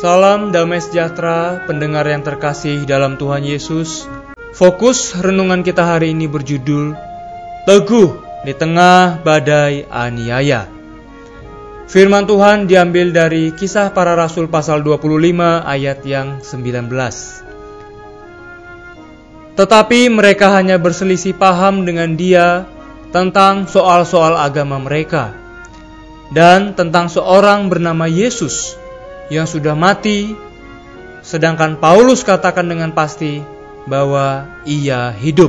Salam damai sejahtera pendengar yang terkasih dalam Tuhan Yesus. Fokus renungan kita hari ini berjudul Teguh di tengah badai aniaya. Firman Tuhan diambil dari Kisah Para Rasul pasal 25 ayat yang 19. Tetapi mereka hanya berselisih paham dengan dia tentang soal-soal agama mereka dan tentang seorang bernama Yesus yang sudah mati, sedangkan Paulus katakan dengan pasti bahwa ia hidup.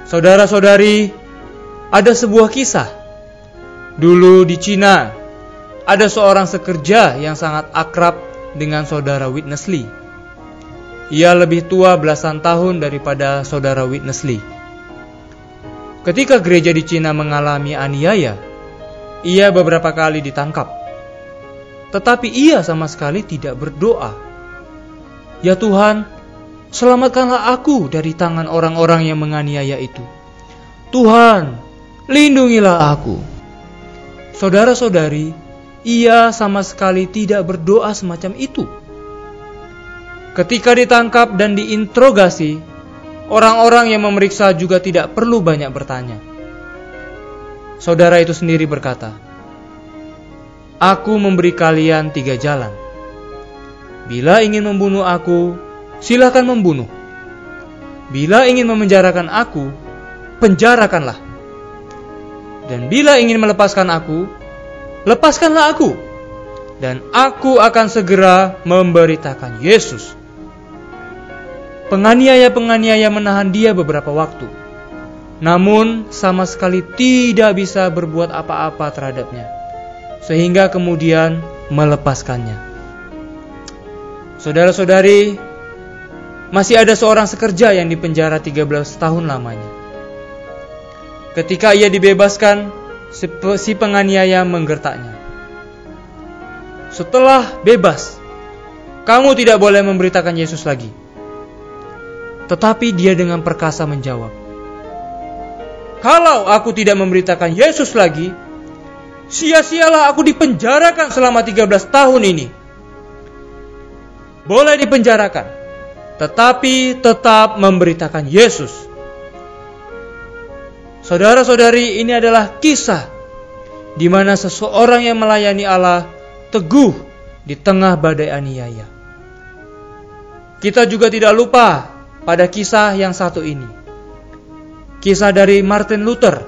Saudara-saudari, ada sebuah kisah. Dulu di Cina, ada seorang sekerja yang sangat akrab dengan saudara Witness Lee. Ia lebih tua belasan tahun daripada saudara Witness Lee. Ketika gereja di Cina mengalami aniaya, ia beberapa kali ditangkap. Tetapi ia sama sekali tidak berdoa. Ya Tuhan, selamatkanlah aku dari tangan orang-orang yang menganiaya itu. Tuhan, lindungilah aku. Saudara-saudari, ia sama sekali tidak berdoa semacam itu. Ketika ditangkap dan diinterogasi, orang-orang yang memeriksa juga tidak perlu banyak bertanya. Saudara itu sendiri berkata, "Aku memberi kalian 3 jalan. Bila ingin membunuh aku, silakan membunuh. Bila ingin memenjarakan aku, penjarakanlah. Dan bila ingin melepaskan aku, lepaskanlah aku. Dan aku akan segera memberitakan Yesus." Penganiaya-penganiaya menahan dia beberapa waktu, namun sama sekali tidak bisa berbuat apa-apa terhadapnya, sehingga kemudian melepaskannya. Saudara-saudari, masih ada seorang sekerja yang dipenjara 13 tahun lamanya. Ketika ia dibebaskan, si penganiaya menggertaknya. "Setelah bebas, kamu tidak boleh memberitakan Yesus lagi." Tetapi dia dengan perkasa menjawab, "Kalau aku tidak memberitakan Yesus lagi, sia-sialah aku dipenjarakan selama 13 tahun ini." Boleh dipenjarakan, tetapi tetap memberitakan Yesus. Saudara-saudari, ini adalah kisah di mana seseorang yang melayani Allah teguh di tengah badai aniaya. Kita juga tidak lupa pada kisah yang satu ini. Kisah dari Martin Luther.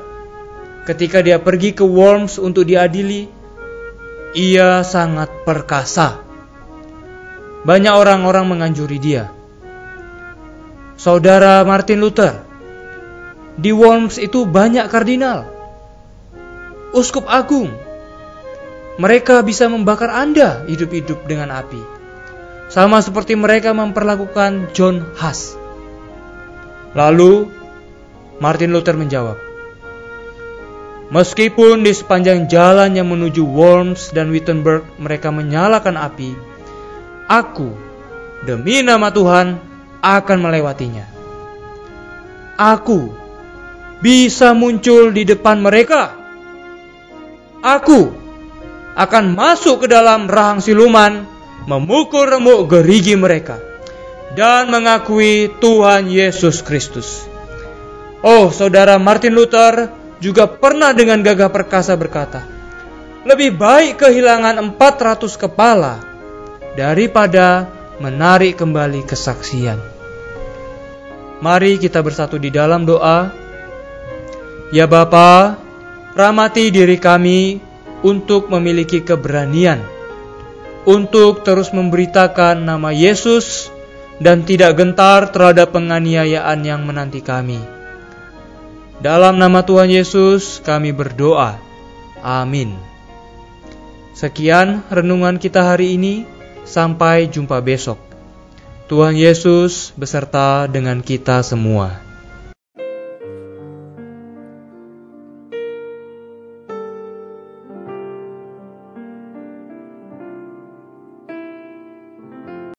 Ketika dia pergi ke Worms untuk diadili, ia sangat perkasa. Banyak orang-orang menganjuri dia. Saudara Martin Luther, di Worms itu banyak kardinal, uskup agung. Mereka bisa membakar Anda hidup-hidup dengan api, sama seperti mereka memperlakukan John Huss. Lalu Martin Luther menjawab, "Meskipun di sepanjang jalan yang menuju Worms dan Wittenberg mereka menyalakan api, aku, demi nama Tuhan, akan melewatinya. Aku bisa muncul di depan mereka. Aku akan masuk ke dalam rahang siluman, memukul remuk gerigi mereka, dan mengakui Tuhan Yesus Kristus." Oh, saudara Martin Luther juga pernah dengan gagah perkasa berkata, "Lebih baik kehilangan 400 kepala daripada menarik kembali kesaksian." Mari kita bersatu di dalam doa. Ya Bapa, rahmati diri kami untuk memiliki keberanian untuk terus memberitakan nama Yesus dan tidak gentar terhadap penganiayaan yang menanti kami. Dalam nama Tuhan Yesus kami berdoa. Amin. Sekian renungan kita hari ini. Sampai jumpa besok. Tuhan Yesus beserta dengan kita semua.